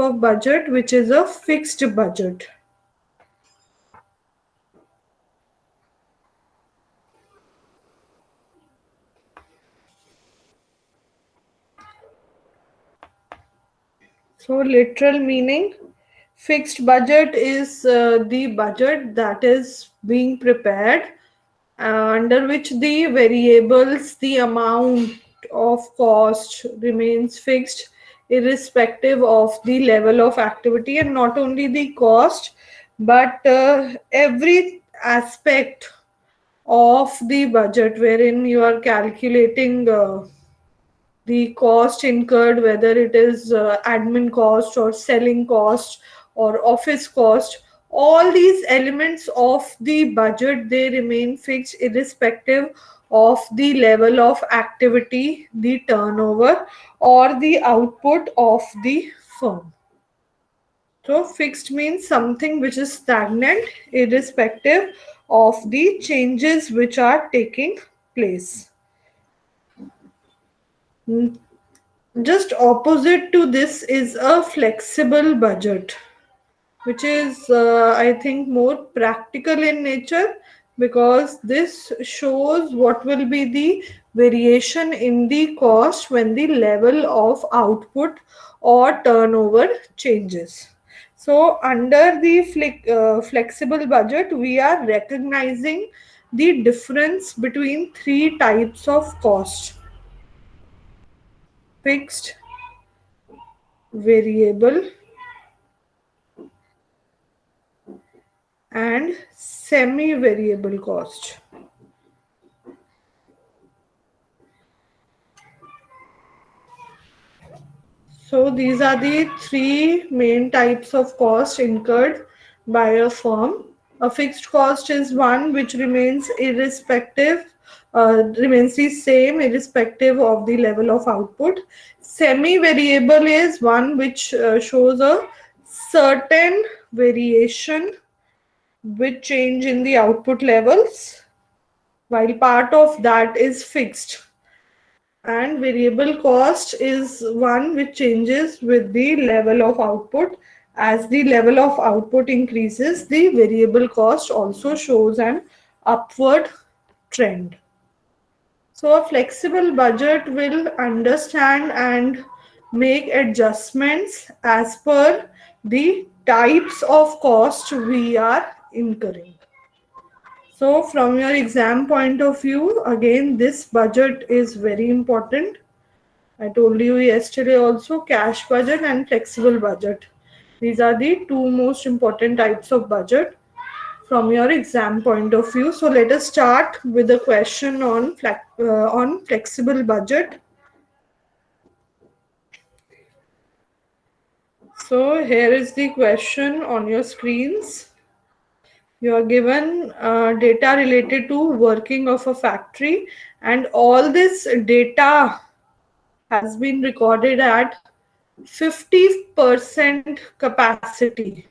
of budget, which is a fixed budget. So literal meaning, fixed budget is the budget that is being prepared under which the variables, the amount of cost remains fixed irrespective of the level of activity, and not only the cost but every aspect of the budget wherein you are calculating the cost incurred, whether it is admin cost or selling cost or office cost. All these elements of the budget, they remain fixed irrespective of the level of activity, the turnover or the output of the firm. So fixed means something which is stagnant irrespective of the changes which are taking place. Just opposite to this is a flexible budget, which is, I think, more practical in nature, because this shows what will be the variation in the cost when the level of output or turnover changes. So, under the flexible budget, we are recognizing the difference between three types of cost: fixed, variable, and semi-variable cost. So these are the three main types of cost incurred by a firm. A fixed cost is one which remains the same irrespective of the level of output. Semi-variable is one which shows a certain variation with change in the output levels, while part of that is fixed. And variable cost is one which changes with the level of output. As the level of output increases, the variable cost also shows an upward trend. So a flexible budget will understand and make adjustments as per the types of cost we are incurring. So from your exam point of view, again, this budget is very important. I told you yesterday also, cash budget and flexible budget. These are the two most important types of budget from your exam point of view. So let us start with a question on flexible budget. So here is the question on your screens. You are given data related to working of a factory, and all this data has been recorded at 50% capacity.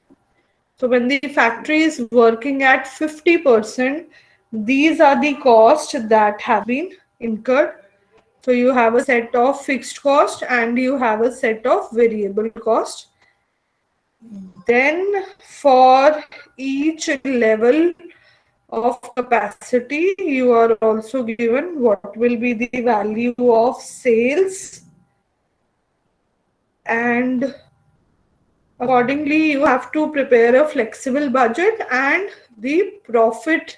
So when the factory is working at 50%, these are the costs that have been incurred. So you have a set of fixed cost and you have a set of variable cost. Then for each level of capacity, you are also given what will be the value of sales, and accordingly you have to prepare a flexible budget, and the profit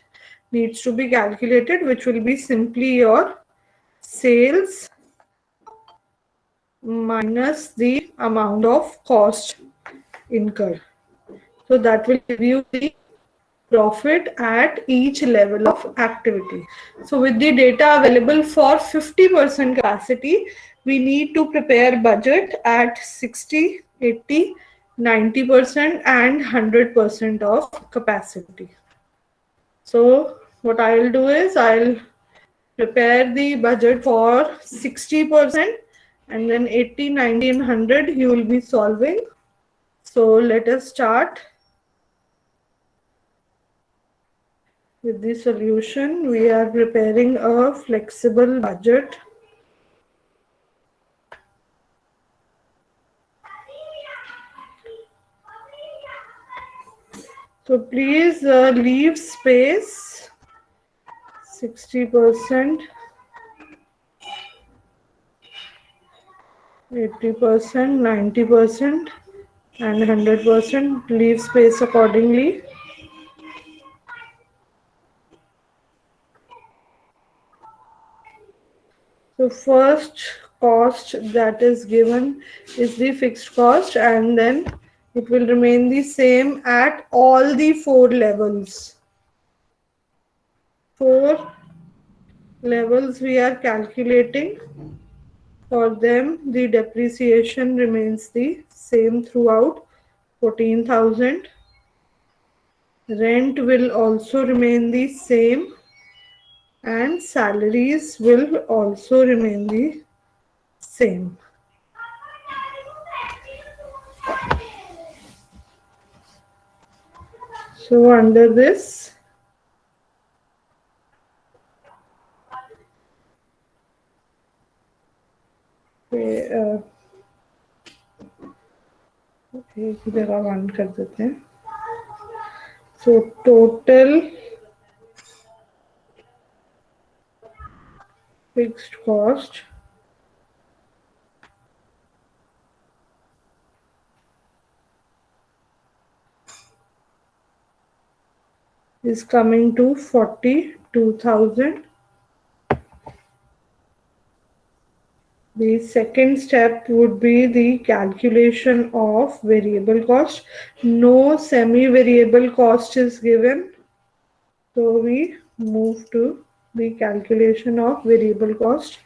needs to be calculated, which will be simply your sales minus the amount of cost incurred. So that will give you the profit at each level of activity. So with the data available for 50% capacity, we need to prepare budget at 60, 80, 90% and 100% of capacity. So what I'll do is I'll prepare the budget for 60%, and then 80, 90 and 100 you will be solving. So let us start with the solution. We are preparing a flexible budget. So please leave space 60%, 80%, 90%, and 100%. Leave space accordingly. So first cost that is given is the fixed cost, and then it will remain the same at all the four levels. Four levels we are calculating. For them, the depreciation remains the same throughout, 14,000. Rent will also remain the same, and salaries will also remain the same. So under this, एक ही जगह बंद कर देते हैं. So total fixed cost is coming to 42,000. The second step would be the calculation of variable cost. No semi-variable cost is given. So we move to the calculation of variable cost.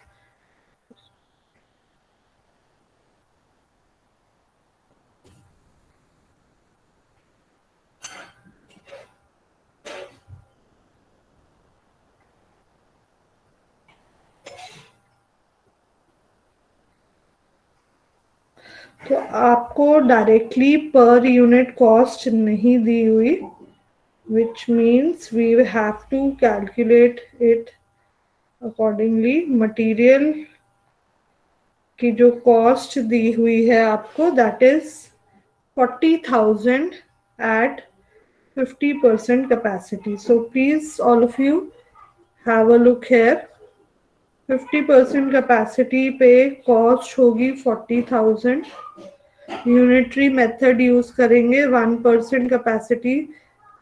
तो आपको directly per unit cost नहीं दी हुई, which means we have to calculate it accordingly. Material की जो cost दी हुई है आपको, that is 40,000 at 50% capacity. So please all of you have a look here. 50% capacity पे कॉस्ट होगी 40,000. यूनिटरी मेथड यूज करेंगे. 1% कैपेसिटी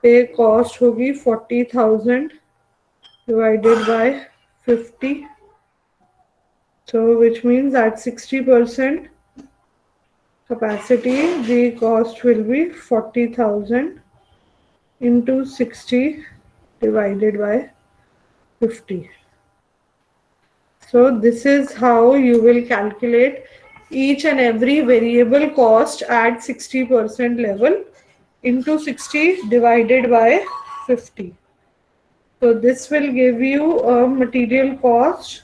पे कॉस्ट होगी 40,000 divided by 50. So which means at 60% capacity, the cost will be 40,000 into 60 divided by 50. So this is how you will calculate each and every variable cost at 60% level into 60 divided by 50. So this will give you a material cost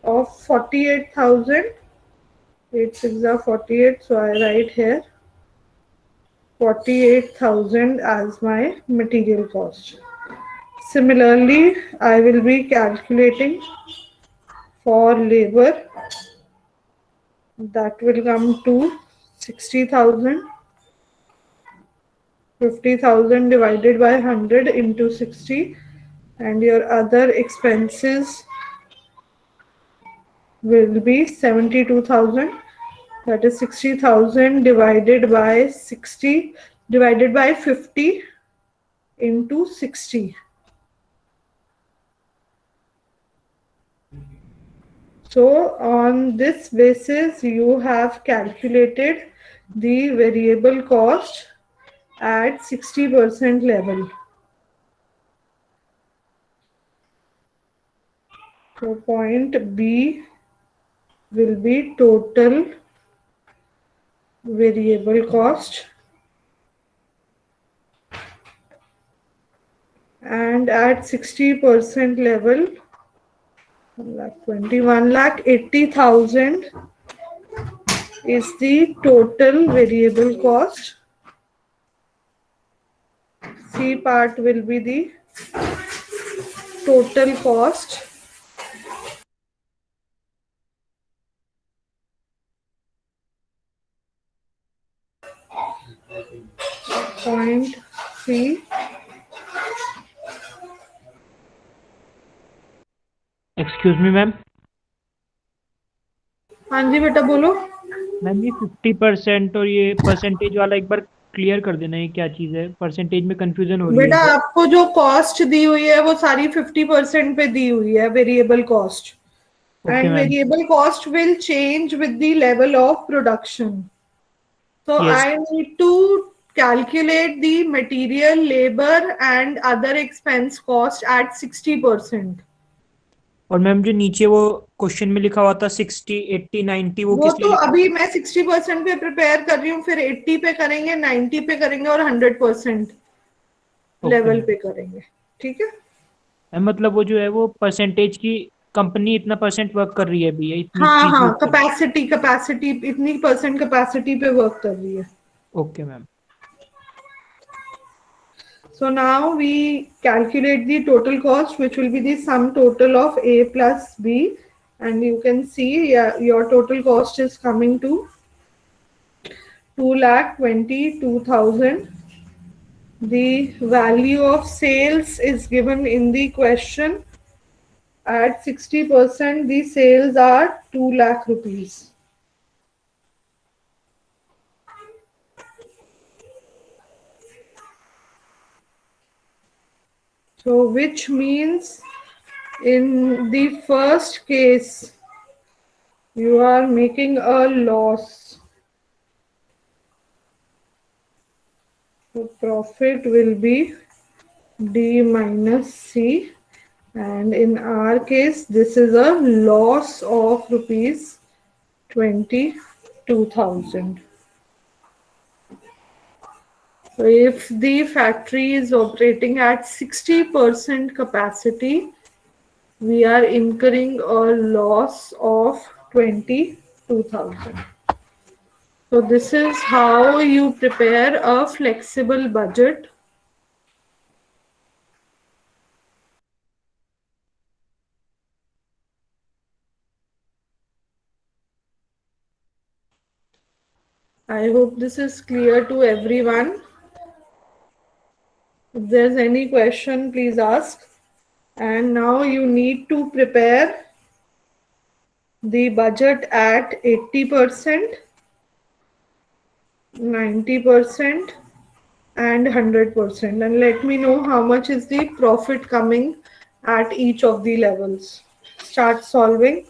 of 48,000. 8 6 are 48, so I write here 48,000 as my material cost. Similarly, I will be calculating for labor. That will come to 60,000. 50,000 divided by 100 into 60, and your other expenses will be 72,000. That is 60,000 divided by 60 divided by 50 into 60. So on this basis, you have calculated the variable cost at 60% level. So point B will be total variable cost, and at 60% level, 1,80,000 is the total variable cost. C part will be the total cost. 0.3. Excuse me ma'am. हाँ जी बेटा बोलो। Ma'am ये 50% और ये percentage वाला एक बार clear कर देना, ये क्या चीज़ है? परसेंटेज में कंफ्यूजन हो रही है बेटा इधर। आपको जो कॉस्ट दी हुई है वो सारी 50% पे दी हुई है, variable cost, okay and ma'am. variable cost will change with the level of production. So yes. I need to calculate the material, labor and other expense cost at 60%. और मैम जो नीचे वो क्वेश्चन में लिखा हुआ था 60 80 90, वो वो किस लिए तो लिखा अभी हुआ मैं 60% पे प्रिपेयर कर रही हूँ, फिर 80 पे करेंगे, 90 पे करेंगे और 100% था? Okay level ma'am. पे करेंगे। ठीक है। मैम मतलब वो जो है वो परसेंटेज की, कंपनी इतना परसेंट वर्क कर रही है अभी, या इतनी हाँ चीज हाँ, यूज कर रही कैपेसिटी कैपेसिटी इतनी परसेंट कैपेसिटी पे वर्क कर रही है। है? Okay ma'am. So now we calculate the total cost, which will be the sum total of A plus B. And you can see, yeah, your total cost is coming to 2,22,000. The value of sales is given in the question. At 60%, the sales are 2 lakh rupees. So, which means in the first case, you are making a loss. So profit will be D minus C, and in our case this is a loss of rupees 22,000. So if the factory is operating at 60% capacity, we are incurring a loss of 22,000. So this is how you prepare a flexible budget. I hope this is clear to everyone. If there's any question, please ask. And now you need to prepare the budget at 80%, 90%, and 100%. And let me know how much is the profit coming at each of the levels. Start solving.